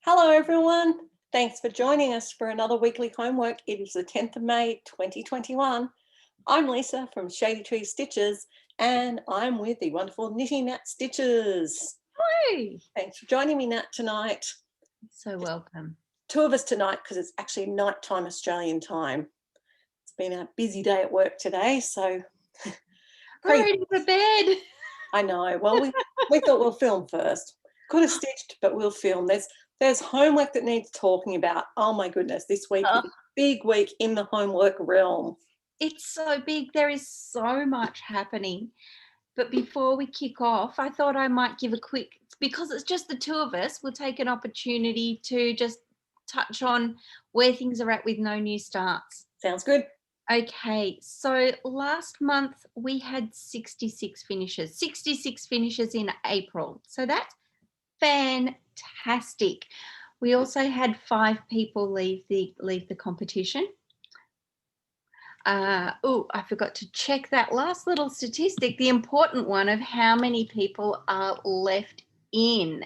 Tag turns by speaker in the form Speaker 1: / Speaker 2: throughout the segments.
Speaker 1: Hello everyone. Thanks for joining us for another weekly homework. It is the 10th of May 2021. I'm Lisa from Shady Tree Stitches and I'm with the wonderful Knitting Nat Stitches.
Speaker 2: Hi.
Speaker 1: Thanks for joining me, Nat, tonight.
Speaker 2: So welcome.
Speaker 1: Two of us tonight because it's actually nighttime Australian time. It's been a busy day at work today, so
Speaker 2: We're ready for bed.
Speaker 1: I know. Well, we thought we'll film first. Could have stitched, but we'll film. There's homework that needs talking about. Oh my goodness, this week is a big week in the homework realm.
Speaker 2: It's so big. There is so much happening. But before we kick off, I thought I might give a quick, because it's just the two of us, we'll take an opportunity to just touch on where things are at with no new starts.
Speaker 1: Sounds good.
Speaker 2: Okay, so last month we had 66 finishes in April. So that's fantastic. We also had 5 people leave the competition. I forgot to check that last little statistic, the important one of how many people are left in.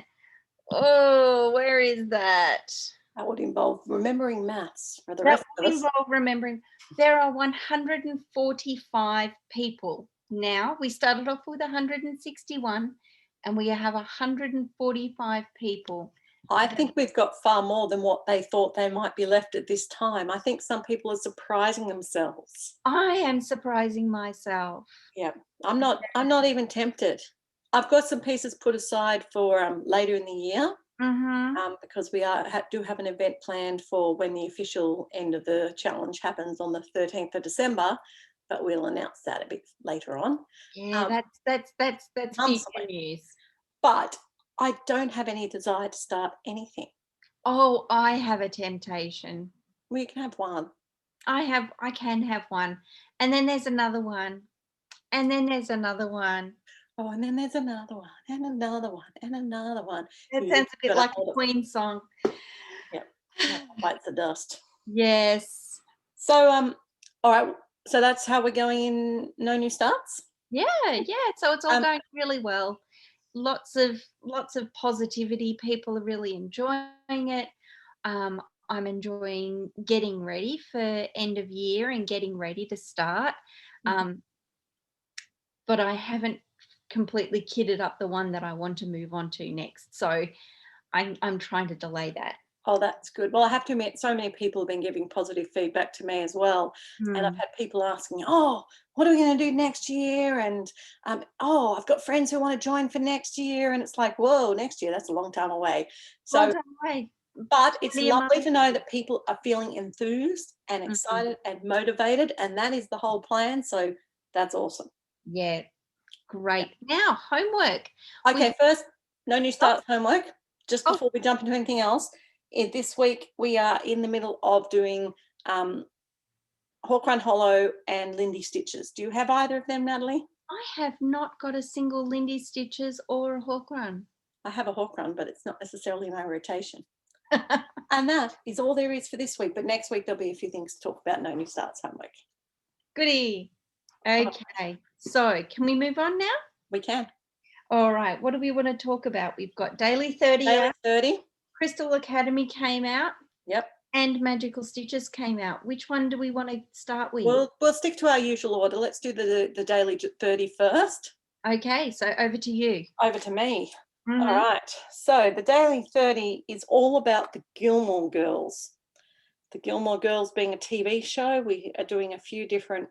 Speaker 2: Oh, where is that?
Speaker 1: That would involve remembering maths for the
Speaker 2: That
Speaker 1: rest of
Speaker 2: would
Speaker 1: us.
Speaker 2: involve remembering. There are 145 people. Now, we started off with 161 and we have 145 people.
Speaker 1: I think we've got far more than what they thought they might be left at this time. I think some people are surprising themselves.
Speaker 2: I am surprising myself.
Speaker 1: Yeah, I'm not even tempted. I've got some pieces put aside for later in the year because we do have an event planned for when the official end of the challenge happens on the 13th of December, but we'll announce that a bit later on.
Speaker 2: Yeah, that's big news.
Speaker 1: But I don't have any desire to start anything.
Speaker 2: Oh, I have a temptation.
Speaker 1: We can have one.
Speaker 2: I can have one. And then there's another one. And then there's another one.
Speaker 1: Oh, and then there's another one, and another one, and another one.
Speaker 2: That sounds a bit like a Queen song.
Speaker 1: Yeah, bites the dust.
Speaker 2: Yes.
Speaker 1: So, all right. So that's how we're going in No New Starts?
Speaker 2: Yeah. So it's all going really well. Lots of positivity. People are really enjoying it. I'm enjoying getting ready for end of year and getting ready to start. But I haven't completely kitted up the one that I want to move on to next. So I'm trying to delay that.
Speaker 1: Oh, that's good. Well, I have to admit, so many people have been giving positive feedback to me as well. And I've had people asking, oh, what are we going to do next year? And, oh, I've got friends who want to join for next year. And it's like, whoa, next year, that's a long time away. So, but it's lovely to know that people are feeling enthused and excited and motivated. And that is the whole plan. So that's awesome.
Speaker 2: Yeah, great. Now, homework.
Speaker 1: Okay, first, No New Starts homework. Just before we jump into anything else, this week we are in the middle of doing Hawk Run Hollow and Lindy Stitches. Do you have either of them, Natalie?
Speaker 2: I have not got a single Lindy Stitches or a Hawk Run.
Speaker 1: I have a Hawk Run, but it's not necessarily my rotation. And that is all there is for this week. But next week there'll be a few things to talk about. No New Starts homework.
Speaker 2: Goody. Okay. So can we move on now?
Speaker 1: We can.
Speaker 2: All right. What do we want to talk about? We've got Daily 30.
Speaker 1: Daily 30.
Speaker 2: Crystal Academy came out.
Speaker 1: Yep.
Speaker 2: And Magical Stitches came out. Which one do we want to start with?
Speaker 1: We'll stick to our usual order. Let's do the Daily 30 first.
Speaker 2: Okay. So over to you.
Speaker 1: Over to me. All right. So the Daily 30 is all about the Gilmore Girls. The Gilmore Girls being a TV show. We are doing a few different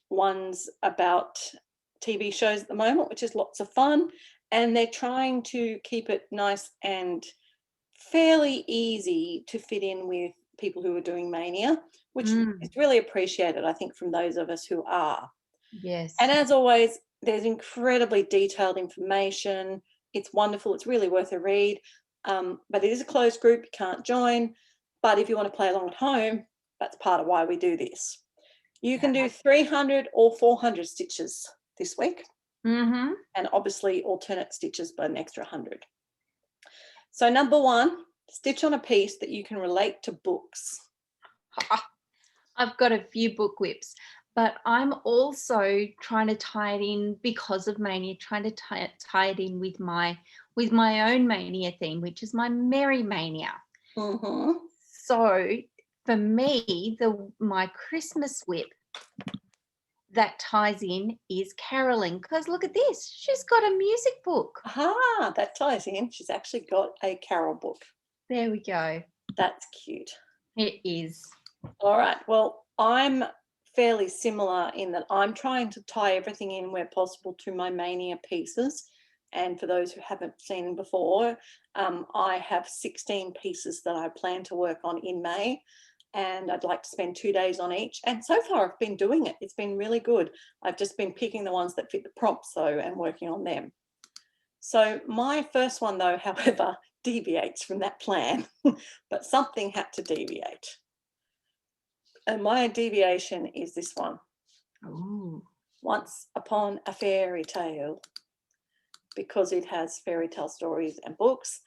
Speaker 1: ones about TV shows at the moment, which is lots of fun. And they're trying to keep it nice and fairly easy to fit in with people who are doing Mania, which is really appreciated, I think, from those of us who are.
Speaker 2: Yes.
Speaker 1: And as always, there's incredibly detailed information. It's wonderful. It's really worth a read. But it is a closed group. You can't join. But if you want to play along at home, that's part of why we do this. You can do 300 or 400 stitches this week. And obviously alternate stitches by an extra 100. So number 1, stitch on a piece that you can relate to books.
Speaker 2: I've got a few book whips, but I'm also trying to tie it in because of Mania, trying to tie it in with my with my own mania theme, which is my Merry Mania.
Speaker 1: Mm-hmm.
Speaker 2: So for me, my Christmas whip that ties in is caroling, because look at this. She's got a music book.
Speaker 1: Aha, that ties in. She's actually got a carol book.
Speaker 2: There we go.
Speaker 1: That's cute.
Speaker 2: It is.
Speaker 1: All right. Well, I'm fairly similar in that I'm trying to tie everything in where possible to my mania pieces. And for those who haven't seen before, I have 16 pieces that I plan to work on in May. And I'd like to spend 2 days on each. And so far, I've been doing it. It's been really good. I've just been picking the ones that fit the prompts, though, and working on them. So my first one, though, however, deviates from that plan, but something had to deviate. And my deviation is this one.
Speaker 2: Ooh.
Speaker 1: Once Upon a Fairy Tale, because it has fairy tale stories and books.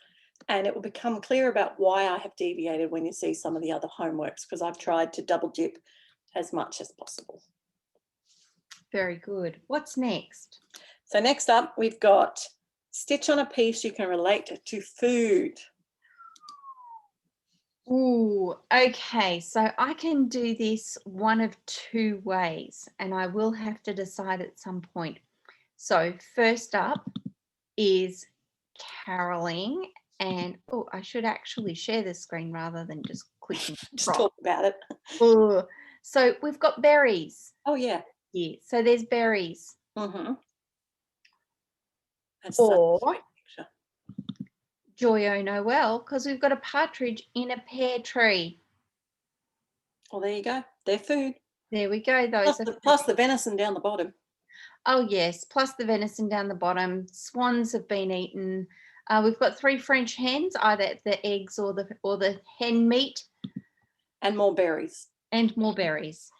Speaker 1: And it will become clear about why I have deviated when you see some of the other homeworks, because I've tried to double dip as much as possible.
Speaker 2: Very good. What's next?
Speaker 1: So next up, we've got stitch on a piece you can relate to food.
Speaker 2: Ooh, okay. So I can do this one of two ways, and I will have to decide at some point. So first up is caroling. And oh, I should actually share the screen rather than just clicking.
Speaker 1: Just talk about it.
Speaker 2: Ooh. So we've got berries.
Speaker 1: Oh, yeah.
Speaker 2: Yeah. So there's berries.
Speaker 1: Mm-hmm. That's
Speaker 2: Or
Speaker 1: such a sweet picture.
Speaker 2: Joy O Noel, because we've got a partridge in a pear tree.
Speaker 1: Well, there you go. They're food.
Speaker 2: There we go. Those
Speaker 1: Plus the venison down the bottom.
Speaker 2: Oh, yes. Plus the venison down the bottom. Swans have been eaten. We've got 3 French hens, either the eggs or the hen meat.
Speaker 1: And more berries.
Speaker 2: And more berries.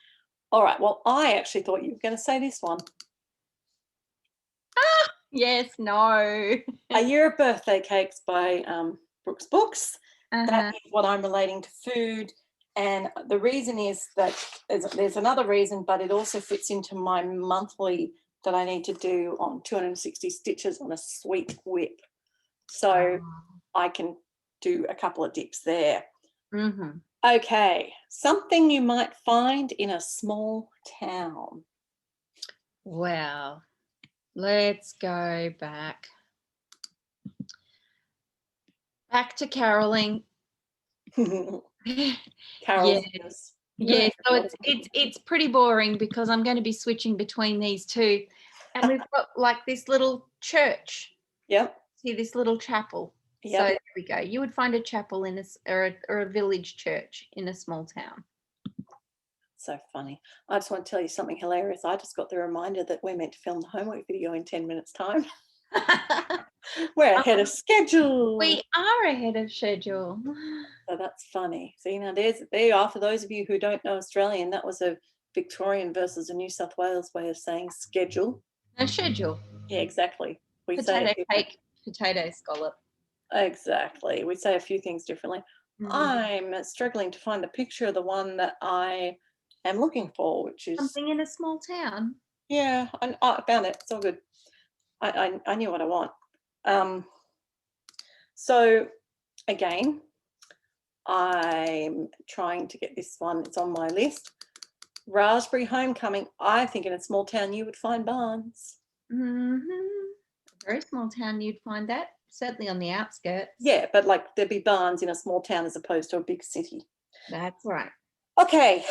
Speaker 1: All right. Well, I actually thought you were going to say this one.
Speaker 2: Ah, yes, no.
Speaker 1: A Year of Birthday Cakes by Brooks Books.
Speaker 2: Uh-huh.
Speaker 1: That is what I'm relating to food. And the reason is that there's another reason, but it also fits into my monthly that I need to do on 260 stitches on a sweet whip. So I can do a couple of dips there.
Speaker 2: Mm-hmm.
Speaker 1: Okay, something you might find in a small town.
Speaker 2: Well, let's go back. Back to caroling.
Speaker 1: Carol.
Speaker 2: Yeah, so it's pretty boring because I'm going to be switching between these two. And we've got like this little church.
Speaker 1: Yep.
Speaker 2: See this little chapel.
Speaker 1: Yep.
Speaker 2: So there we go. You would find a chapel in or a village church in a small town.
Speaker 1: So funny. I just want to tell you something hilarious. I just got the reminder that we're meant to film the homework video in 10 minutes time. We're ahead of schedule.
Speaker 2: We are ahead of schedule.
Speaker 1: So that's funny. So, there you are. For those of you who don't know Australian, that was a Victorian versus a New South Wales way of saying schedule.
Speaker 2: No, schedule.
Speaker 1: Yeah, exactly. We
Speaker 2: potato cake, potato scallop.
Speaker 1: Exactly. We say a few things differently.
Speaker 2: Mm.
Speaker 1: I'm struggling to find the picture of the one that I am looking for, which is
Speaker 2: something in a small town.
Speaker 1: Yeah, I found it. It's all good. I knew what I want. So again, I'm trying to get this one. It's on my list. Raspberry Homecoming. I think in a small town you would find barns.
Speaker 2: Mm-hmm. A very small town you'd find that. Certainly on the outskirts.
Speaker 1: Yeah, but like there'd be barns in a small town as opposed to a big city.
Speaker 2: That's right.
Speaker 1: Okay,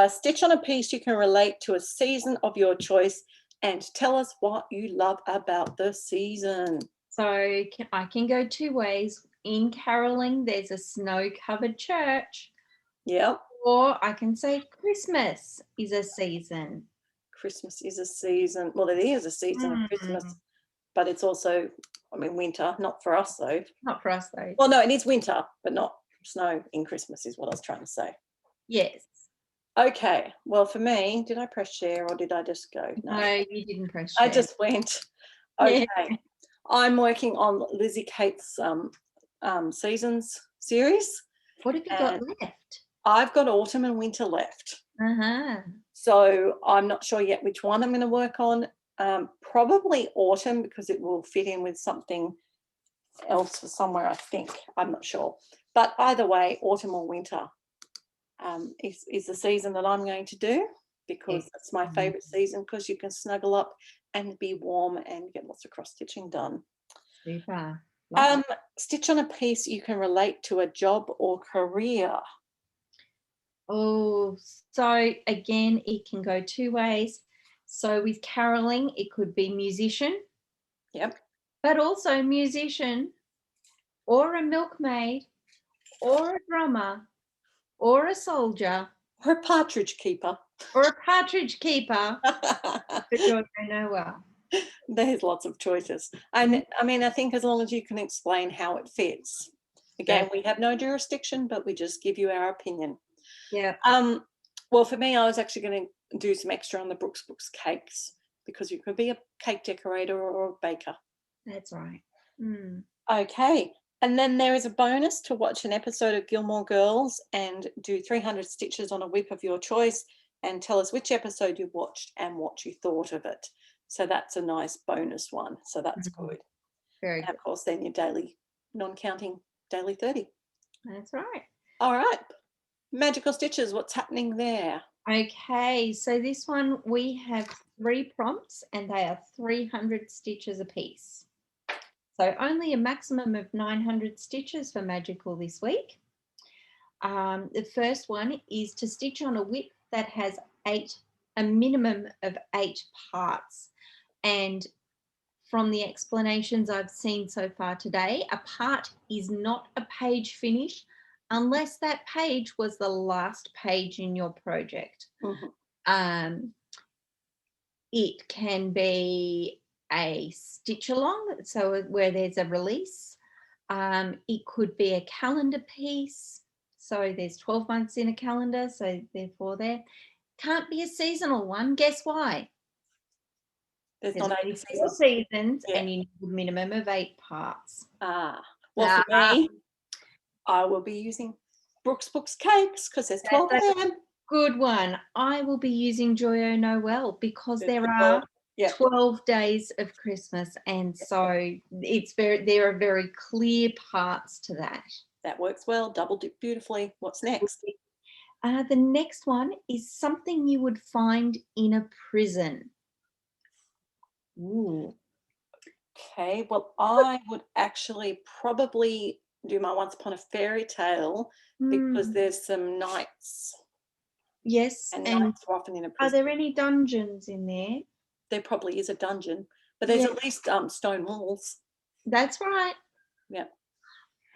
Speaker 1: stitch on a piece you can relate to a season of your choice and tell us what you love about the season.
Speaker 2: So I can go 2 ways. In caroling, there's a snow-covered church.
Speaker 1: Yep.
Speaker 2: Or I can say Christmas is a season.
Speaker 1: Christmas is a season. Well, it is a season of Christmas, but it's also, winter. Not for us, though.
Speaker 2: Not for us, though.
Speaker 1: Well, no, it is winter, but not snow in Christmas is what I was trying to say.
Speaker 2: Yes.
Speaker 1: Okay. Well, for me, did I press share or did I just go?
Speaker 2: No, you didn't press share.
Speaker 1: I just went. Okay.
Speaker 2: Yeah.
Speaker 1: I'm working on Lizzie Kate's seasons series.
Speaker 2: What have you got left?
Speaker 1: I've got autumn and winter left.
Speaker 2: Uh-huh.
Speaker 1: So I'm not sure yet which one I'm going to work on. Probably autumn because it will fit in with something else for somewhere, I think. I'm not sure. But either way, autumn or winter is the season that I'm going to do, because that's my favourite season, because you can snuggle up and be warm and get lots of cross stitching done.
Speaker 2: Super.
Speaker 1: Stitch on a piece you can relate to a job or career.
Speaker 2: Oh, so again, it can go two ways. So with caroling, it could be musician.
Speaker 1: Yep.
Speaker 2: But also musician or a milkmaid or a drummer or a soldier
Speaker 1: Or a partridge keeper.
Speaker 2: or a partridge keeper. But Joy Noel.
Speaker 1: There's lots of choices. And I mean, I think as long as you can explain how it fits. Again, we have no jurisdiction, but we just give you our opinion.
Speaker 2: Yeah.
Speaker 1: Well, for me, I was actually going to do some extra on the Brooks Books cakes, because you could be a cake decorator or a baker.
Speaker 2: That's right.
Speaker 1: Okay. And then there is a bonus to watch an episode of Gilmore Girls and do 300 stitches on a whip of your choice and tell us which episode you watched and what you thought of it. So that's a nice bonus one. So that's good.
Speaker 2: Very
Speaker 1: and
Speaker 2: good.
Speaker 1: of course, then your daily, non-counting daily 30.
Speaker 2: That's right.
Speaker 1: All right. Magical stitches, what's happening there?
Speaker 2: Okay, so this one we have 3 prompts and they are 300 stitches a piece. So only a maximum of 900 stitches for magical this week. The first one is to stitch on a whip that has a minimum of 8 parts. And from the explanations I've seen so far today, a part is not a page finish unless that page was the last page in your project. It can be a stitch along, so where there's a release. It could be a calendar piece, so there's 12 months in a calendar, so therefore there can't be a seasonal one. Guess why?
Speaker 1: There's
Speaker 2: There's
Speaker 1: not
Speaker 2: only
Speaker 1: 8
Speaker 2: 4 seasons
Speaker 1: Yeah.
Speaker 2: and you need a minimum of 8 parts.
Speaker 1: Well, for me, I will be using Brooks Books cakes because there's 12 of them.
Speaker 2: Good one. I will be using Joyo Noel because
Speaker 1: There's
Speaker 2: there are
Speaker 1: 12.
Speaker 2: 12 days of Christmas, and so there are very clear parts to that.
Speaker 1: That works well. Double dip beautifully. What's next?
Speaker 2: The next one is something you would find in a prison. Ooh.
Speaker 1: Okay, well, I would actually probably do my Once Upon a Fairy Tale because there's some knights.
Speaker 2: Yes,
Speaker 1: And
Speaker 2: and
Speaker 1: knights are often in a prison.
Speaker 2: are there any dungeons in there?
Speaker 1: There probably is a dungeon, but there's at least stone walls.
Speaker 2: That's right.
Speaker 1: Yeah.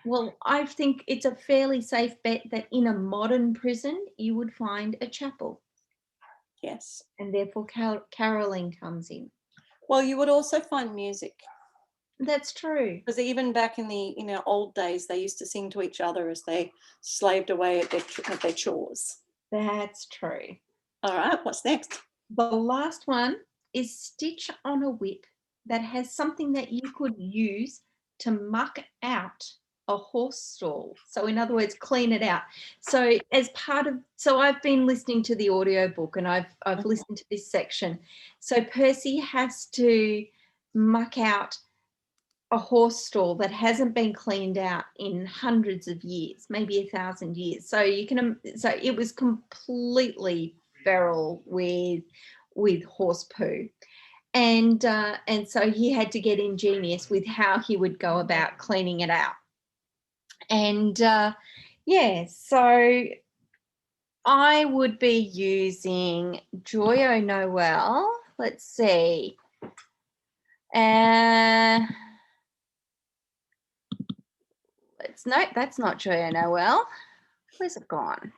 Speaker 2: Well, I think it's a fairly safe bet that in a modern prison you would find a chapel.
Speaker 1: Yes.
Speaker 2: And therefore caroling comes in.
Speaker 1: Well, you would also find music.
Speaker 2: That's true.
Speaker 1: Because even back in the old days, they used to sing to each other as they slaved away at their chores.
Speaker 2: That's true.
Speaker 1: All right, what's next?
Speaker 2: The last one is stitch on a whip that has something that you could use to muck out a horse stall. So in other words, clean it out. So I've been listening to the audiobook and I've listened to this section. So Percy has to muck out a horse stall that hasn't been cleaned out in hundreds of years, maybe 1,000 years. So it was completely feral with horse poo. And so he had to get ingenious with how he would go about cleaning it out. And so I would be using Joyo Noel. Let's see. Nope, that's not Joyo Noel. Where's it gone?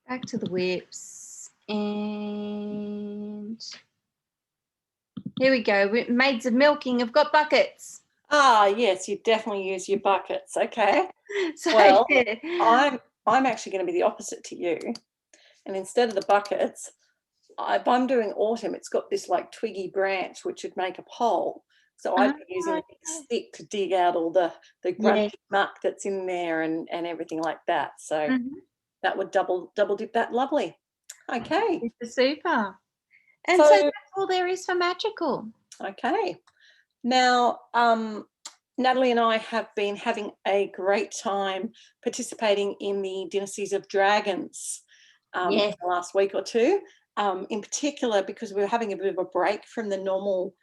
Speaker 2: Back to the whips. And here we go. Maids of milking have got buckets.
Speaker 1: Ah, yes, you definitely use your buckets. Okay.
Speaker 2: So,
Speaker 1: well, I'm actually going to be the opposite to you. And instead of the buckets, if I'm doing autumn, it's got this like twiggy branch which would make a pole. So I'd be using a big stick to dig out all the grumpy muck that's in there and everything like that. So that would double dip that lovely. Okay.
Speaker 2: It's super. And so that's all there is for magical.
Speaker 1: Okay. Now, Natalie and I have been having a great time participating in the Dynasties of Dragons
Speaker 2: Yes.
Speaker 1: the last week or two, in particular because we were having a bit of a break from the normal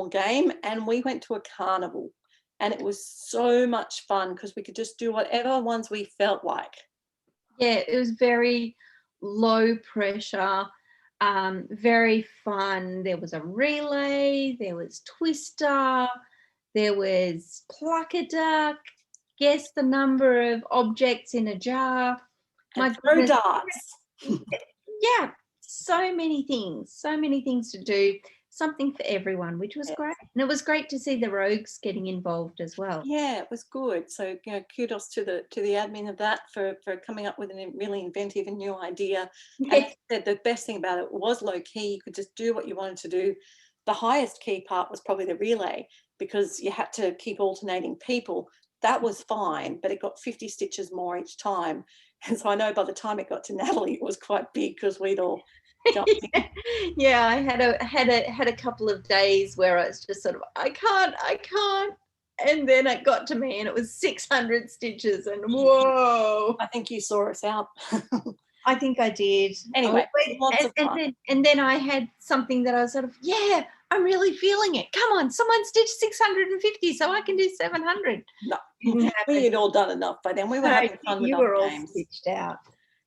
Speaker 1: game, and we went to a carnival, and it was so much fun because we could just do whatever ones we felt like.
Speaker 2: Yeah, it was very low pressure, very fun. There was a relay, there was Twister, there was Pluck a Duck, guess the number of objects in a jar. My
Speaker 1: And throw
Speaker 2: goodness.
Speaker 1: darts.
Speaker 2: Yeah, so many things to do, something for everyone, which was
Speaker 1: Yeah.
Speaker 2: great. And it was great to see the rogues getting involved as well.
Speaker 1: Yeah, it was good. So kudos to the admin of that for coming up with a really inventive and new idea. And as I said, the best thing about it was low key. You could just do what you wanted to do. The highest key part was probably the relay, because you had to keep alternating people. That was fine, but it got 50 stitches more each time. And so I know by the time it got to Natalie, it was quite big because we'd all jumped in.
Speaker 2: Yeah, I had a couple of days where I was just sort of, I can't. And then it got to me and it was 600 stitches and whoa.
Speaker 1: I think you saw us out.
Speaker 2: I think I did.
Speaker 1: Anyway, lots of fun.
Speaker 2: And then I had something that I was sort of, yeah, I'm really feeling it. Come on, someone stitch 650 so I can do 700.
Speaker 1: No, we had all done enough by then. We were having fun with
Speaker 2: you
Speaker 1: other
Speaker 2: were all
Speaker 1: games.
Speaker 2: stitched out.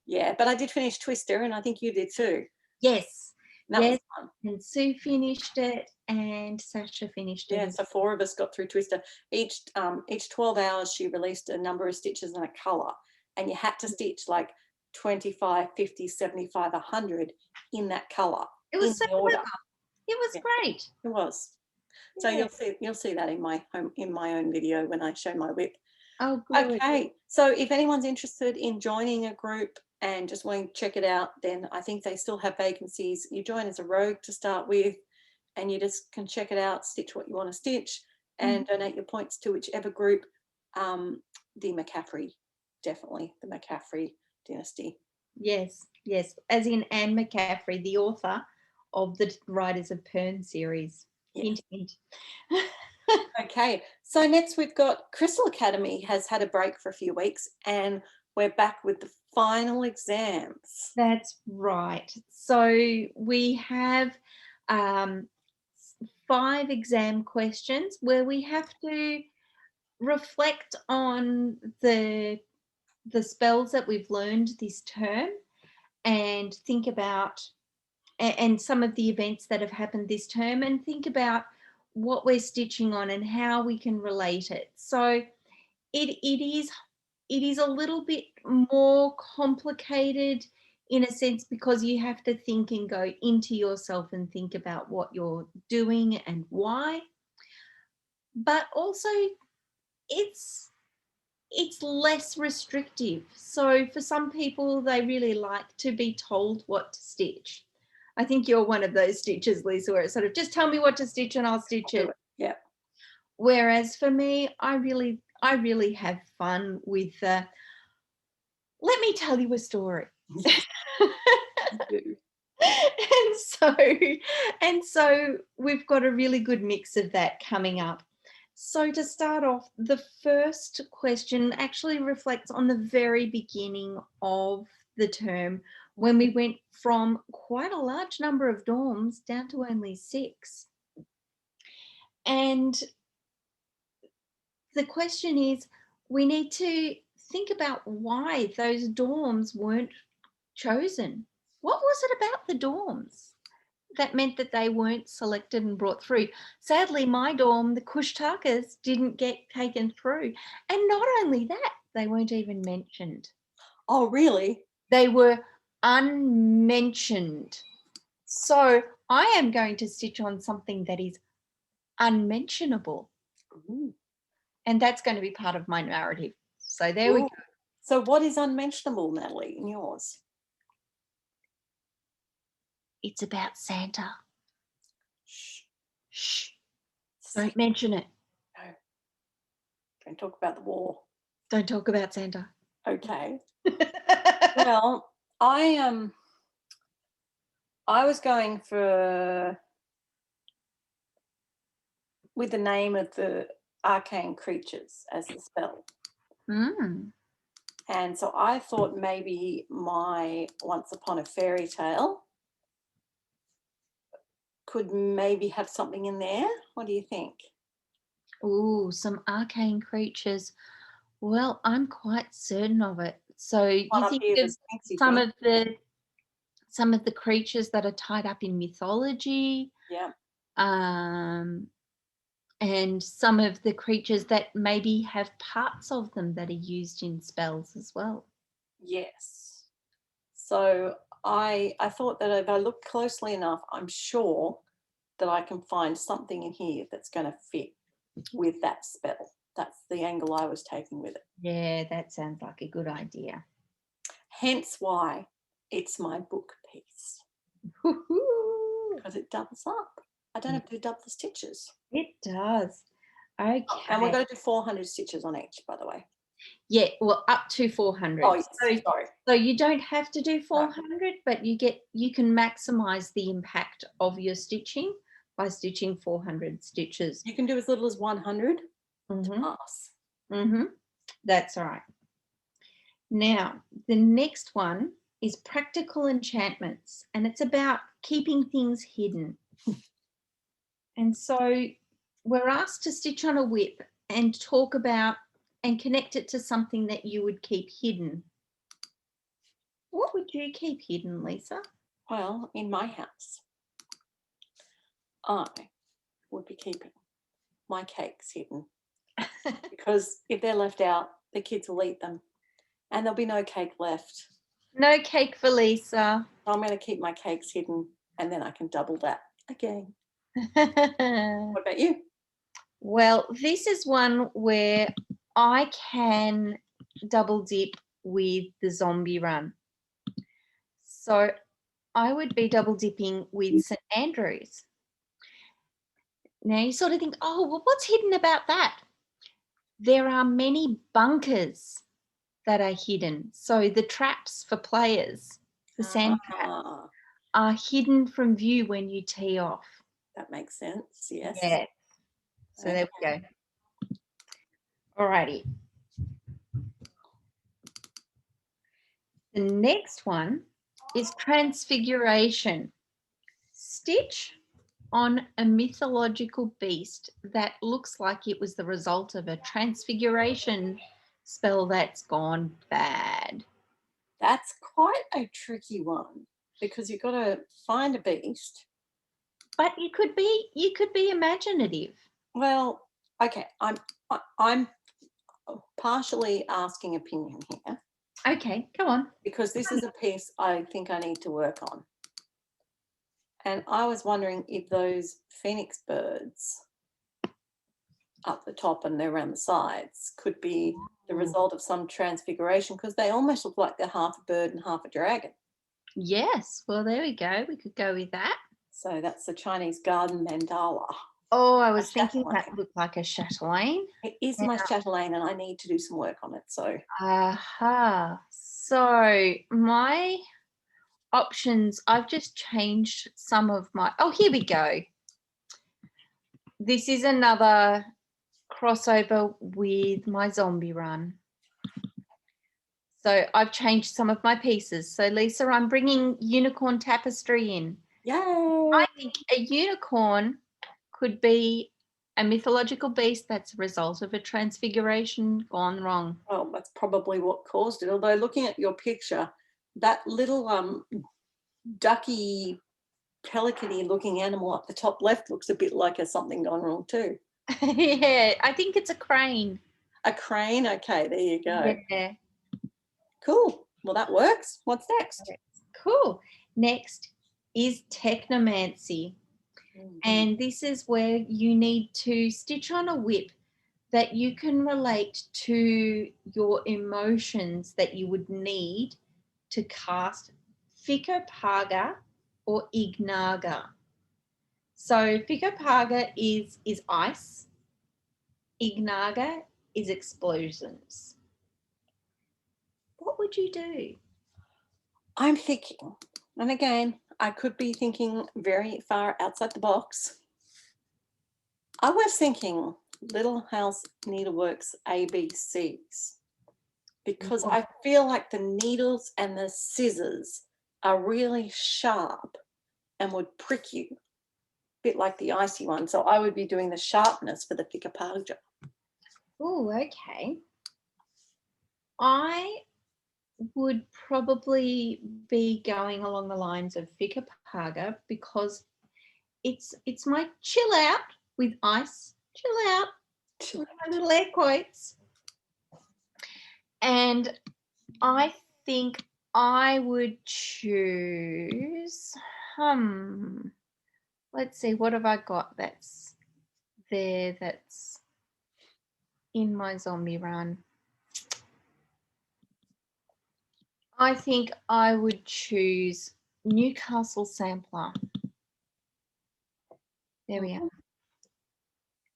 Speaker 1: Yeah, but I did finish Twister, and I think you did too.
Speaker 2: Yes.
Speaker 1: That was fun.
Speaker 2: And Sue finished it and Sasha finished it.
Speaker 1: Yeah, so 4 of us got through Twister. Each 12 hours she released a number of stitches and a colour, and you had to stitch like 25, 50, 75, 100 in that colour.
Speaker 2: It was so
Speaker 1: order.
Speaker 2: It was great.
Speaker 1: It was. So you'll see that in my own video when I show my whip.
Speaker 2: Oh, good.
Speaker 1: Okay, so if anyone's interested in joining a group and just wanting to check it out, then I think they still have vacancies. You join as a rogue to start with, and you just can check it out, stitch what you want to stitch, and donate your points to whichever group. The McCaffrey, definitely the McCaffrey dynasty.
Speaker 2: Yes, as in Anne McCaffrey, the author of the Riders of Pern series.
Speaker 1: Yes.
Speaker 2: Hint, hint.
Speaker 1: Okay, so next we've got Crystal Academy has had a break for a few weeks, and we're back with the final exams.
Speaker 2: That's right. So we have 5 exam questions where we have to reflect on the spells that we've learned this term and think about and some of the events that have happened this term, and think about what we're stitching on and how we can relate it. So it is a little bit more complicated in a sense, because you have to think and go into yourself and think about what you're doing and why. But also it's less restrictive. So for some people, they really like to be told what to stitch. I think you're one of those stitchers, Lisa, where it's sort of just tell me what to stitch and I'll stitch it.
Speaker 1: Yeah.
Speaker 2: Whereas for me, I really have fun with let me tell you a story. and so we've got a really good mix of that coming up. So to start off, the first question actually reflects on the very beginning of the term, when we went from quite a large number of dorms down to only 6. And the question is, we need to think about why those dorms weren't chosen. What was it about the dorms that meant that they weren't selected and brought through? Sadly, my dorm, the Kushtakas, didn't get taken through. And not only that, they weren't even mentioned.
Speaker 1: Oh, really?
Speaker 2: They were unmentioned. So I am going to stitch on something that is unmentionable.
Speaker 1: Ooh.
Speaker 2: And that's going to be part of my narrative. So there we go.
Speaker 1: So what is unmentionable, Natalie, in yours?
Speaker 2: It's about Santa.
Speaker 1: Shh.
Speaker 2: Shh. Don't mention it.
Speaker 1: No. Don't talk about the war.
Speaker 2: Don't talk about Santa.
Speaker 1: Okay. Well, I was going for with the name of the arcane creatures as the spell.
Speaker 2: Mm.
Speaker 1: And so I thought maybe my Once Upon a Fairy Tale could maybe have something in there. What do you think?
Speaker 2: Ooh, some arcane creatures. Well, I'm quite certain of it. So
Speaker 1: One
Speaker 2: you
Speaker 1: up
Speaker 2: think
Speaker 1: here, the
Speaker 2: of
Speaker 1: Sphinx, you
Speaker 2: some
Speaker 1: think?
Speaker 2: of the some of the creatures that are tied up in mythology,
Speaker 1: Yeah.
Speaker 2: um, and some of the creatures that maybe have parts of them that are used in spells as well.
Speaker 1: Yes. So I thought that if I look closely enough, I'm sure that I can find something in here that's going to fit with that spell. That's the angle I was taking with it.
Speaker 2: Yeah, that sounds like a good idea.
Speaker 1: Hence why it's my book piece,
Speaker 2: Woohoo!
Speaker 1: because it doubles up. I don't have to double the stitches.
Speaker 2: It does. Okay.
Speaker 1: Oh, and we're going to do 400 stitches on each, by the way.
Speaker 2: Yeah, well, up to 400.
Speaker 1: Oh, yes,
Speaker 2: So,
Speaker 1: sorry.
Speaker 2: so you don't have to do 400, but you can maximize the impact of your stitching by stitching 400 stitches.
Speaker 1: You can do as little as 100 to
Speaker 2: Mm-hmm.
Speaker 1: pass.
Speaker 2: Mm-hmm. That's right. Now, the next one is practical enchantments, and it's about keeping things hidden. And so we're asked to stitch on a whip and talk about and connect it to something that you would keep hidden. What would you keep hidden, Lisa?
Speaker 1: Well, in my house, I would be keeping my cakes hidden because if they're left out, the kids will eat them and there'll be no cake left.
Speaker 2: No cake for Lisa.
Speaker 1: So I'm going to keep my cakes hidden and then I can double that again. What about you?
Speaker 2: Well, this is one where I can double dip with the zombie run. So I would be double dipping with St. Andrews. Now you sort of think, oh, well, what's hidden about that? There are many bunkers that are hidden. So the traps for players, the sand traps, are hidden from view when you tee off.
Speaker 1: That makes sense, yes.
Speaker 2: Yeah. So there we go. Alrighty. The next one is transfiguration. Stitch on a mythological beast that looks like it was the result of a transfiguration spell that's gone bad.
Speaker 1: That's quite a tricky one because you've got to find a beast.
Speaker 2: But you could be imaginative.
Speaker 1: Well, okay, I'm partially asking opinion here.
Speaker 2: Okay, go on.
Speaker 1: Because this is a piece I think I need to work on. And I was wondering if those phoenix birds up the top and around the sides could be the result of some transfiguration because they almost look like they're half a bird and half a dragon.
Speaker 2: Yes, well, there we go. We could go with that.
Speaker 1: So that's the Chinese garden mandala.
Speaker 2: Oh, I was thinking that looked like a chatelaine.
Speaker 1: It is my chatelaine and I need to do some work on it. So,
Speaker 2: aha. So my options, I've just changed some of my, oh, here we go. This is another crossover with my zombie run. So I've changed some of my pieces. So Lisa, I'm bringing unicorn tapestry in.
Speaker 1: yay!
Speaker 2: I think a unicorn could be a mythological beast that's a result of a transfiguration gone wrong.
Speaker 1: Well, that's probably what caused it. Although looking at your picture, that little ducky pelicany looking animal up the top left looks a bit like a something gone wrong too.
Speaker 2: Yeah, I think it's a crane.
Speaker 1: A crane? Okay, there you go.
Speaker 2: Yeah.
Speaker 1: Cool. Well, that works. What's next?
Speaker 2: Cool. Next is technomancy. And this is where you need to stitch on a whip that you can relate to your emotions that you would need to cast Fikopaga or Ignaga. So Fikopaga is ice. Ignaga is explosions. What would you do?
Speaker 1: I'm thinking, and again, I could be thinking very far outside the box. I was thinking Little House Needleworks ABCs because
Speaker 2: What?
Speaker 1: I feel like the needles and the scissors are really sharp and would prick you, a bit like the icy one. So I would be doing the sharpness for the Picapaja.
Speaker 2: Oh, okay. I would probably be going along the lines of Paga because it's my chill out with ice, chill out with my little air quotes. And I think I would choose, let's see, what have I got that's there that's in my zombie run? I think I would choose Newcastle Sampler. There we are.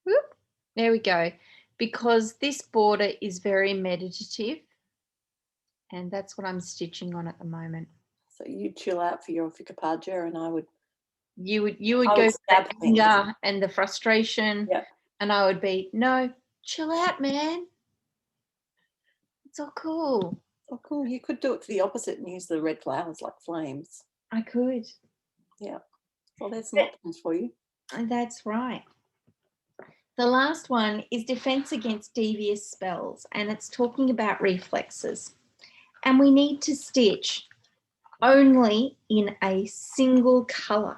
Speaker 2: Whoop. There we go. Because this border is very meditative, and that's what I'm stitching on at the moment.
Speaker 1: So you chill out for your Picapaja, and I would.
Speaker 2: You would
Speaker 1: I
Speaker 2: go
Speaker 1: would
Speaker 2: for the
Speaker 1: stab things.
Speaker 2: anger and the frustration,
Speaker 1: Yeah.
Speaker 2: and I would be, no, chill out, man. It's all cool.
Speaker 1: Oh, cool. You could do it to the opposite and use the red flowers like flames.
Speaker 2: I could.
Speaker 1: Yeah. Well, there's some options for you.
Speaker 2: That's right. The last one is Defense Against Devious Spells, and it's talking about reflexes. And we need to stitch only in a single colour.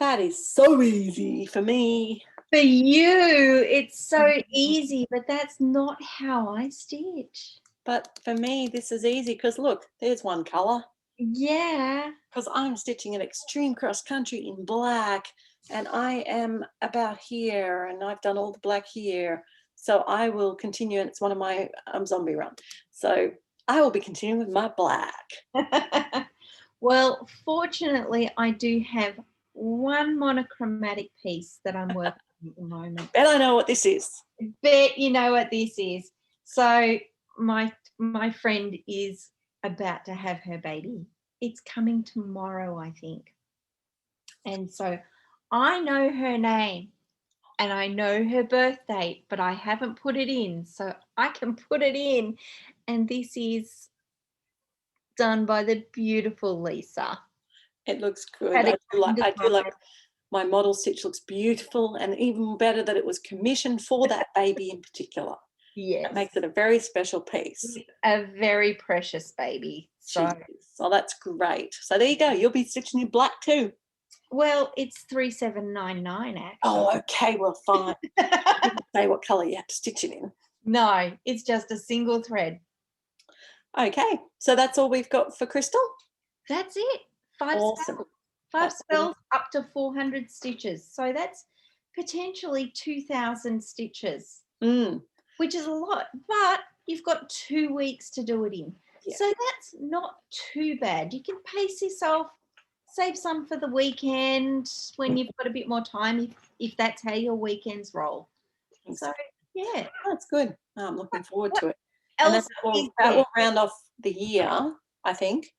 Speaker 1: That is so easy for me.
Speaker 2: For you, it's so easy, but that's not how I stitch.
Speaker 1: But for me, this is easy because look, there's one colour.
Speaker 2: Yeah.
Speaker 1: Because I'm stitching an extreme cross country in black, and I am about here, and I've done all the black here. So I will continue, and it's one of my zombie run. So I will be continuing with my black.
Speaker 2: Well, fortunately, I do have one monochromatic piece that I'm working on at the moment.
Speaker 1: Bet I know what this is.
Speaker 2: Bet you know what this is. So my friend is about to have her baby. It's coming tomorrow, I think. And so I know her name and I know her birth date, but I haven't put it in. So I can put it in. And this is done by the beautiful Lisa.
Speaker 1: It looks good. I do like my model stitch looks beautiful, and even better that it was commissioned for that baby in particular.
Speaker 2: Yes.
Speaker 1: It makes it a very special piece.
Speaker 2: A very precious baby. So
Speaker 1: that's great. So there you go. You'll be stitching in black too.
Speaker 2: Well, it's 3799 actually.
Speaker 1: Oh, okay. Well, fine. I didn't say what colour you had to stitch it in.
Speaker 2: No, it's just a single thread.
Speaker 1: Okay. So that's all we've got for Crystal?
Speaker 2: That's it.
Speaker 1: Awesome.
Speaker 2: Five spells up to 400 stitches. So that's potentially 2,000 stitches, which is a lot. But you've got 2 weeks to do it in. Yeah. So that's not too bad. You can pace yourself, save some for the weekend when you've got a bit more time, if that's how your weekends roll. So, yeah.
Speaker 1: That's good. I'm looking forward to it. And that will round off the year, I think.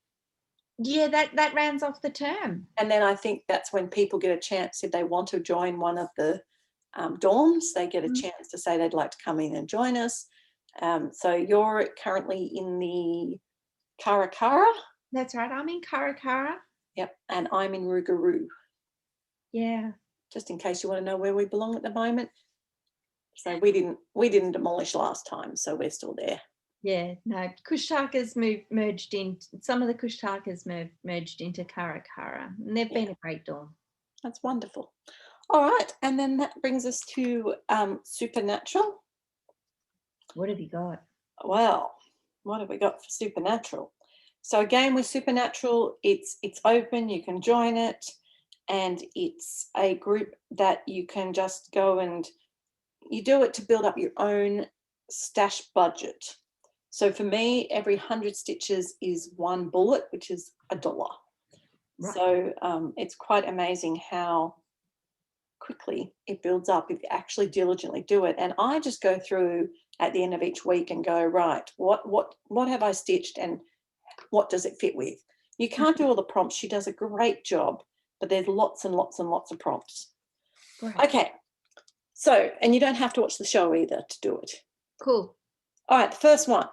Speaker 2: Yeah, that rounds off the term.
Speaker 1: And then I think that's when people get a chance, if they want to join one of the dorms, they get a chance to say they'd like to come in and join us. So you're currently in the Karakara?
Speaker 2: That's right. I'm in Karakara.
Speaker 1: Yep. And I'm in Rougarou.
Speaker 2: Yeah.
Speaker 1: Just in case you want to know where we belong at the moment. So we didn't demolish last time, so we're still there.
Speaker 2: Yeah, no, Kushtaka's merged in. Some of the Kushtakas merged into Karakara, and they've been a great dorm.
Speaker 1: That's wonderful. All right, and then that brings us to Supernatural.
Speaker 2: What have you got?
Speaker 1: Well, what have we got for Supernatural? So again, with Supernatural, it's open. You can join it, and it's a group that you can just go and you do it to build up your own stash budget. So for me, every 100 stitches is 1 bullet, which is $1. Right. So it's quite amazing how quickly it builds up if you actually diligently do it. And I just go through at the end of each week and go, right, what have I stitched and what does it fit with? You can't do all the prompts. She does a great job, but there's lots and lots and lots of prompts.
Speaker 2: Great.
Speaker 1: Okay, so, and you don't have to watch the show either to do it.
Speaker 2: Cool.
Speaker 1: All right, the first one,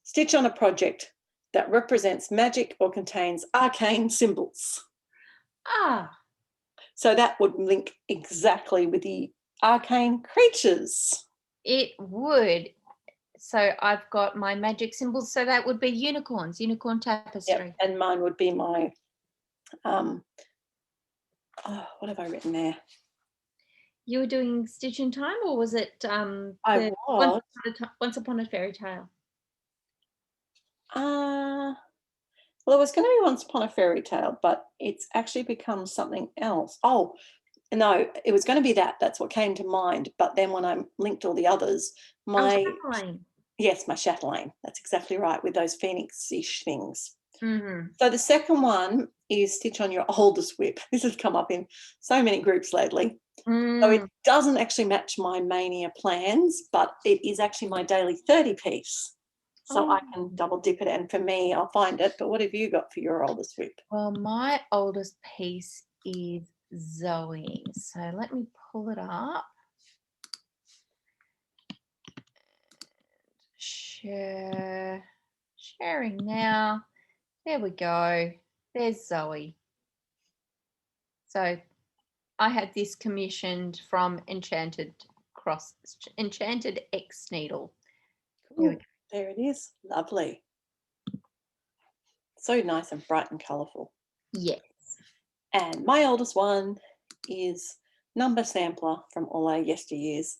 Speaker 1: stitch on a project that represents magic or contains arcane symbols.
Speaker 2: Ah,
Speaker 1: So that would link exactly with the arcane creatures.
Speaker 2: it would. So I've got my magic symbols. So that would be unicorns, unicorn tapestry.
Speaker 1: Yep, and mine would be my, what have I written there?
Speaker 2: You were doing Stitch in Time, or was it
Speaker 1: I was.
Speaker 2: Once Upon a Fairy Tale?
Speaker 1: Well, it was going to be Once Upon a Fairy Tale, but it's actually become something else. Oh, no, it was going to be that. That's what came to mind. But then when I linked all the others,
Speaker 2: Chatelaine.
Speaker 1: Yes, my chatelaine. That's exactly right, with those phoenix-ish things.
Speaker 2: Mm-hmm.
Speaker 1: So the second one is stitch on your oldest whip. This has come up in so many groups lately. So it doesn't actually match my mania plans, but it is actually my daily 30 piece. So I can double dip it, and for me, I'll find it. But what have you got for your oldest whip?
Speaker 2: Well, my oldest piece is Zoe. So let me pull it up. Sharing now. There we go. There's Zoe. So I had this commissioned from Enchanted X Needle.
Speaker 1: Cool. There it is. Lovely. So nice and bright and colourful.
Speaker 2: Yes.
Speaker 1: And my oldest one is Number Sampler from all our yesteryears.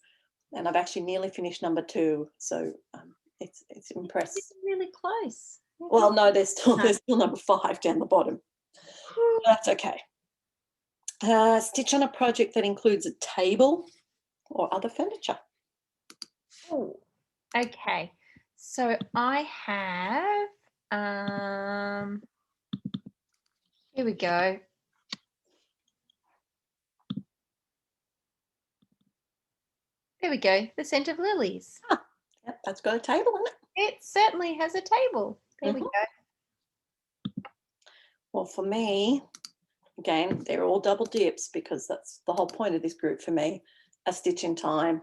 Speaker 1: And I've actually nearly finished number 2. So it's impressive.
Speaker 2: It's really close.
Speaker 1: Well, no, there's still number 5 down the bottom. That's okay. Stitch on a project that includes a table or other furniture.
Speaker 2: Oh, okay. So I have, here we go. There we go. The Scent of Lilies.
Speaker 1: Yep, that's got a table in it.
Speaker 2: It certainly has a table. There we go.
Speaker 1: Well, for me, again, they're all double dips because that's the whole point of this group for me. A Stitch in Time.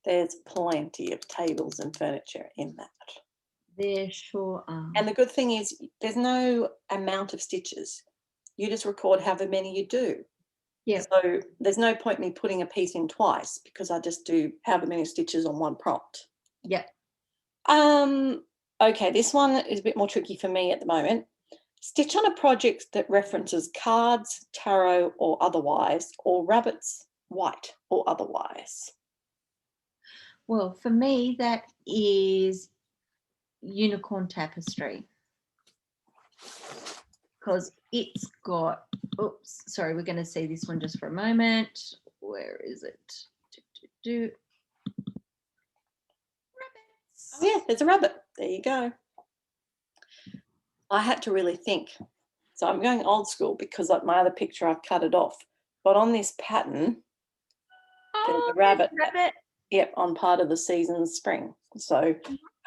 Speaker 1: There's plenty of tables and furniture in that.
Speaker 2: There sure are.
Speaker 1: And the good thing is there's no amount of stitches. You just record however many you do.
Speaker 2: Yeah.
Speaker 1: So there's no point me putting a piece in twice because I just do however many stitches on one prompt.
Speaker 2: Yep.
Speaker 1: Okay, this one is a bit more tricky for me at the moment. Stitch on a project that references cards, tarot or otherwise, or rabbits, white or otherwise.
Speaker 2: Well, for me, that is Unicorn Tapestry. Because it's got, oops, sorry, we're going to see this one just for a moment. Where is it? Rabbits.
Speaker 1: Oh yeah, there's a rabbit. There you go. I had to really think. So I'm going old school because like my other picture, I've cut it off. But on this pattern, there's a rabbit. Yep, on part of the season's spring. So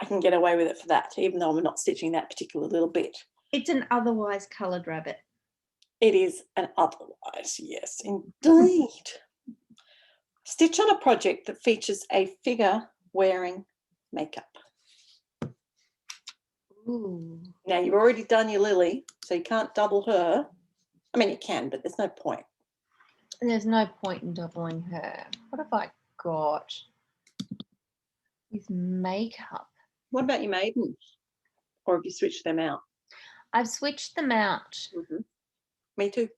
Speaker 1: I can get away with it for that, even though I'm not stitching that particular little bit.
Speaker 2: It's an otherwise coloured rabbit.
Speaker 1: It is an otherwise, yes, indeed. Stitch on a project that features a figure wearing makeup.
Speaker 2: Ooh.
Speaker 1: Now, you've already done your Lily, so you can't double her. I mean, you can, but there's no point.
Speaker 2: There's no point in doubling her. What have I got with makeup?
Speaker 1: What about your maidens? Or have you switched them out?
Speaker 2: I've switched them out.
Speaker 1: Me too.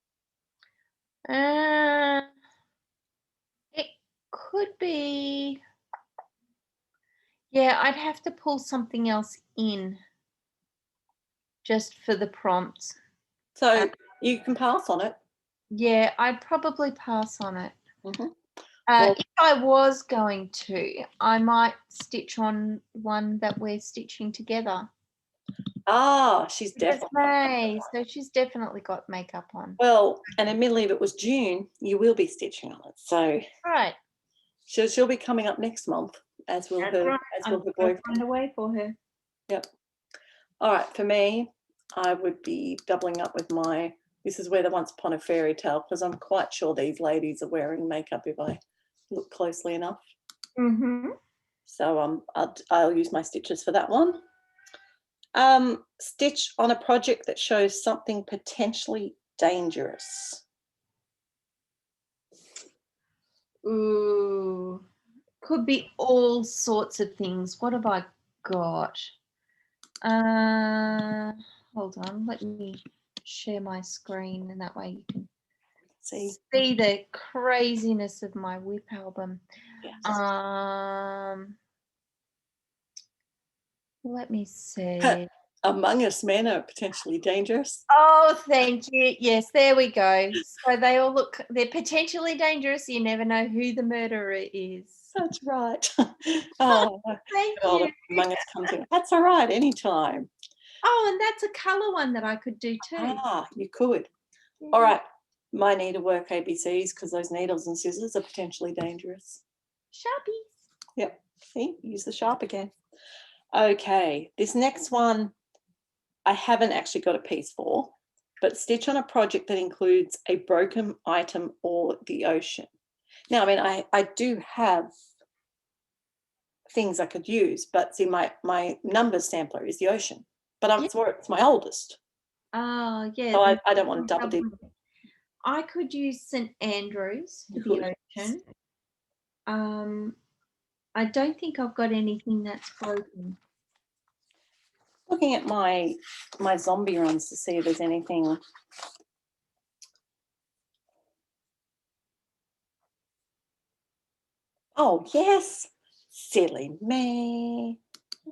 Speaker 2: It could be, yeah, I'd have to pull something else in just for the prompts.
Speaker 1: So you can pass on it.
Speaker 2: Yeah, I'd probably pass on it.
Speaker 1: Well,
Speaker 2: if I was going to, I might stitch on one that we're stitching together.
Speaker 1: Ah, she's definitely.
Speaker 2: May, so she's definitely got makeup on.
Speaker 1: Well, and admittedly, if it was June, you will be stitching on it. So
Speaker 2: right,
Speaker 1: she'll be coming up next month, as will her, as will her boyfriend.
Speaker 2: Find a way for her.
Speaker 1: Yep. All right, for me, I would be doubling up with my This is where the Once Upon a Fairy Tale, because I'm quite sure these ladies are wearing makeup if I look closely enough.
Speaker 2: Mm-hmm.
Speaker 1: So I'll use my stitches for that one. Stitch on a project that shows something potentially dangerous.
Speaker 2: Ooh, could be all sorts of things. What have I got? Hold on, let me share my screen, and that way you can
Speaker 1: See?
Speaker 2: see the craziness of my WIP album.
Speaker 1: Yes.
Speaker 2: Let me see.
Speaker 1: Among Us men are potentially dangerous.
Speaker 2: Oh, thank you. Yes, there we go. So they all look, they're potentially dangerous. You never know who the murderer is.
Speaker 1: That's right. Oh,
Speaker 2: Thank
Speaker 1: God,
Speaker 2: you.
Speaker 1: Among Us comes in. That's all right, anytime.
Speaker 2: Oh, and that's a colour one that I could do too.
Speaker 1: You could.
Speaker 2: Yeah.
Speaker 1: All right. My needlework ABCs, because those needles and scissors are potentially dangerous.
Speaker 2: Sharpies.
Speaker 1: Yep. See, use the sharp again. Okay, this next one I haven't actually got a piece for, but stitch on a project that includes a broken item or the ocean. Now, I mean, I do have things I could use, but see, my number sampler is the ocean, but it's my oldest.
Speaker 2: Oh, yeah.
Speaker 1: So I don't want to double dip.
Speaker 2: I could use St Andrews for the ocean. I don't think I've got anything that's broken.
Speaker 1: Looking at my zombie runs to see if there's anything. Oh, yes. Silly me.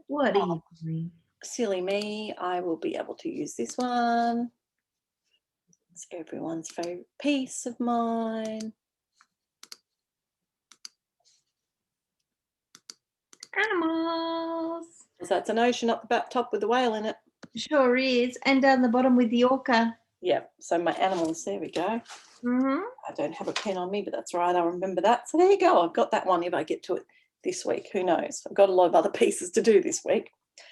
Speaker 2: What are you doing?
Speaker 1: Silly me. I will be able to use this one. It's everyone's favourite piece of mine.
Speaker 2: Animals.
Speaker 1: So that's an ocean up the back top with the whale in it.
Speaker 2: Sure is. And down the bottom with the orca.
Speaker 1: Yeah, so my animals, there we go.
Speaker 2: Mm-hmm.
Speaker 1: I don't have a pen on me, but that's right, I'll remember that. So there you go, I've got that one if I get to it this week. Who knows? I've got a lot of other pieces to do this week.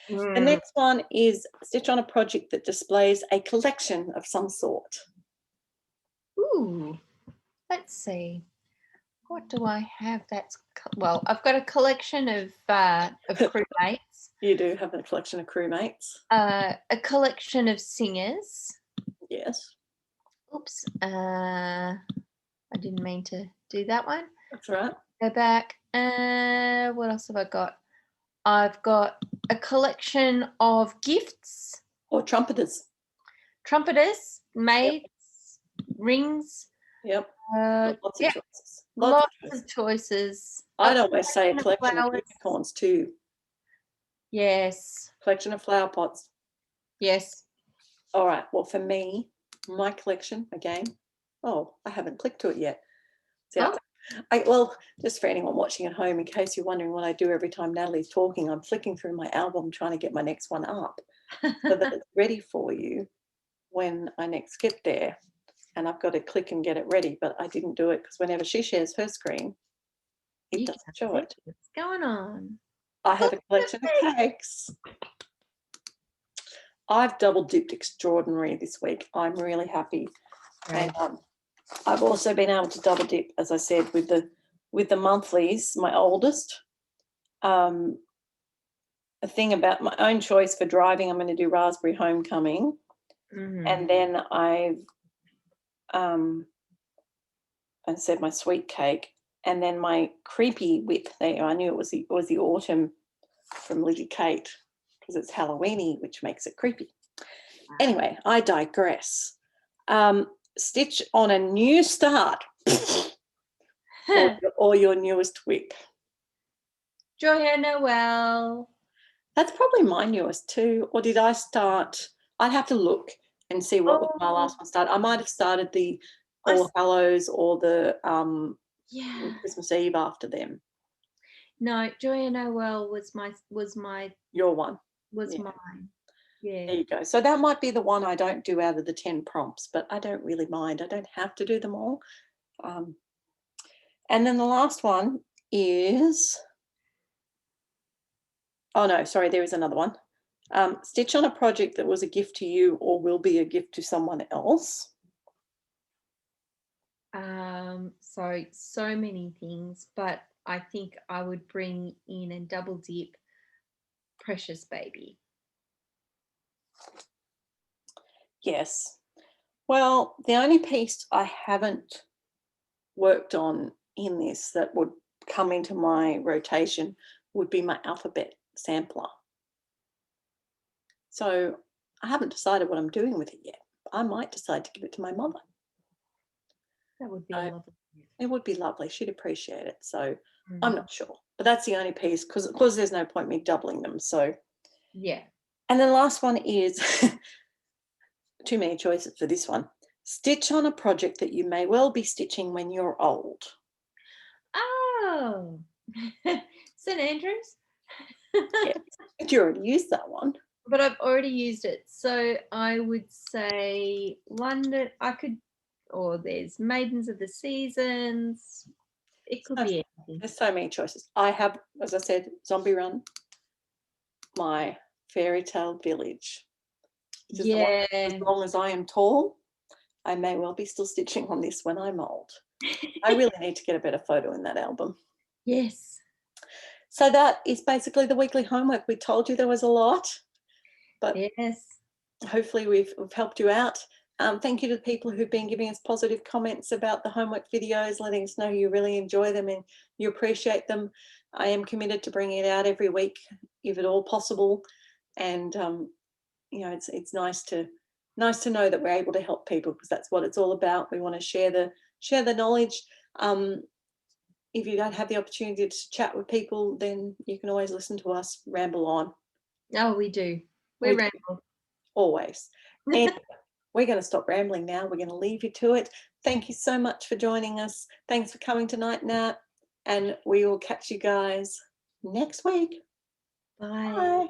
Speaker 1: The next one is stitch on a project that displays a collection of some sort.
Speaker 2: Ooh, let's see. What do I have? Well, I've got a collection of crewmates.
Speaker 1: You do have a collection of crewmates.
Speaker 2: A collection of singers.
Speaker 1: Yes.
Speaker 2: Oops. I didn't mean to do that one.
Speaker 1: That's right.
Speaker 2: Go back. What else have I got? I've got a collection of gifts.
Speaker 1: Or trumpeters.
Speaker 2: Trumpeters, maids, rings.
Speaker 1: Yep. Lots of choices.
Speaker 2: Lots of choices.
Speaker 1: I'd always say a collection of unicorns too.
Speaker 2: Yes.
Speaker 1: Collection of flower pots.
Speaker 2: Yes.
Speaker 1: All right. Well, for me, my collection again. Oh, I haven't clicked to it yet. See, well, just for anyone watching at home, in case you're wondering what I do every time Natalie's talking, I'm flicking through my album trying to get my next one up so that it's ready for you when I next get there. And I've got to click and get it ready, but I didn't do it because whenever she shares her screen, it doesn't show it.
Speaker 2: What's going on?
Speaker 1: I have a collection of cakes. I've double dipped extraordinary this week. I'm really happy.
Speaker 2: Right.
Speaker 1: And I've also been able to double dip, as I said, with the monthlies, my oldest. A thing about my own choice for driving, I'm going to do Raspberry Homecoming.
Speaker 2: Mm-hmm.
Speaker 1: And then I've I said my sweet cake, and then my creepy whip there. I knew it was the autumn from Lizzie Kate because it's Halloweeny, which makes it creepy. Anyway, I digress. Stitch on a new start or your newest whip.
Speaker 2: Joya Noel.
Speaker 1: That's probably my newest too. Or did I start? I'd have to look and see what was my last one started. I might have started the All Hallows or the Christmas Eve after them.
Speaker 2: No, Joya Noel was my
Speaker 1: Your one.
Speaker 2: Was mine. Yeah.
Speaker 1: There you go. So that might be the one I don't do out of the 10 prompts, but I don't really mind. I don't have to do them all. And then the last one is, oh no, sorry, there is another one. Stitch on a project that was a gift to you or will be a gift to someone else.
Speaker 2: So many things, but I think I would bring in and double dip Precious Baby.
Speaker 1: Yes. Well, the only piece I haven't worked on in this that would come into my rotation would be my alphabet sampler. So I haven't decided what I'm doing with it yet. I might decide to give it to my mother.
Speaker 2: That would be a lovely gift.
Speaker 1: It would be lovely. She'd appreciate it. So I'm
Speaker 2: Mm.
Speaker 1: not sure. But that's the only piece because there's no point me doubling them. So,
Speaker 2: Yeah.
Speaker 1: and then the last one is too many choices for this one. Stitch on a project that you may well be stitching when you're old.
Speaker 2: Oh, St. Andrews.
Speaker 1: Yes. Did you already use that one?
Speaker 2: But I've already used it. So I would say London, or there's Maidens of the Seasons. It could be anything.
Speaker 1: There's so many choices. I have, as I said, Zombie Run, my Fairy Tale Village. Which is the one, as long as I am tall, I may well be still stitching on this when I'm old. I really need to get a better photo in that album.
Speaker 2: Yes.
Speaker 1: So that is basically the weekly homework. We told you there was a lot, but
Speaker 2: yes,
Speaker 1: hopefully we've helped you out. Thank you to the people who've been giving us positive comments about the homework videos, letting us know you really enjoy them and you appreciate them. I am committed to bringing it out every week, if at all possible. And you know, it's nice to know that we're able to help people, because that's what it's all about. We want to share the knowledge. If you don't have the opportunity to chat with people, then you can always listen to us ramble on.
Speaker 2: Oh, we do. We ramble.
Speaker 1: Always. And we're going to stop rambling now. We're going to leave you to it. Thank you so much for joining us. Thanks for coming tonight, Nat. And we will catch you guys next week.
Speaker 2: Bye.
Speaker 1: Bye.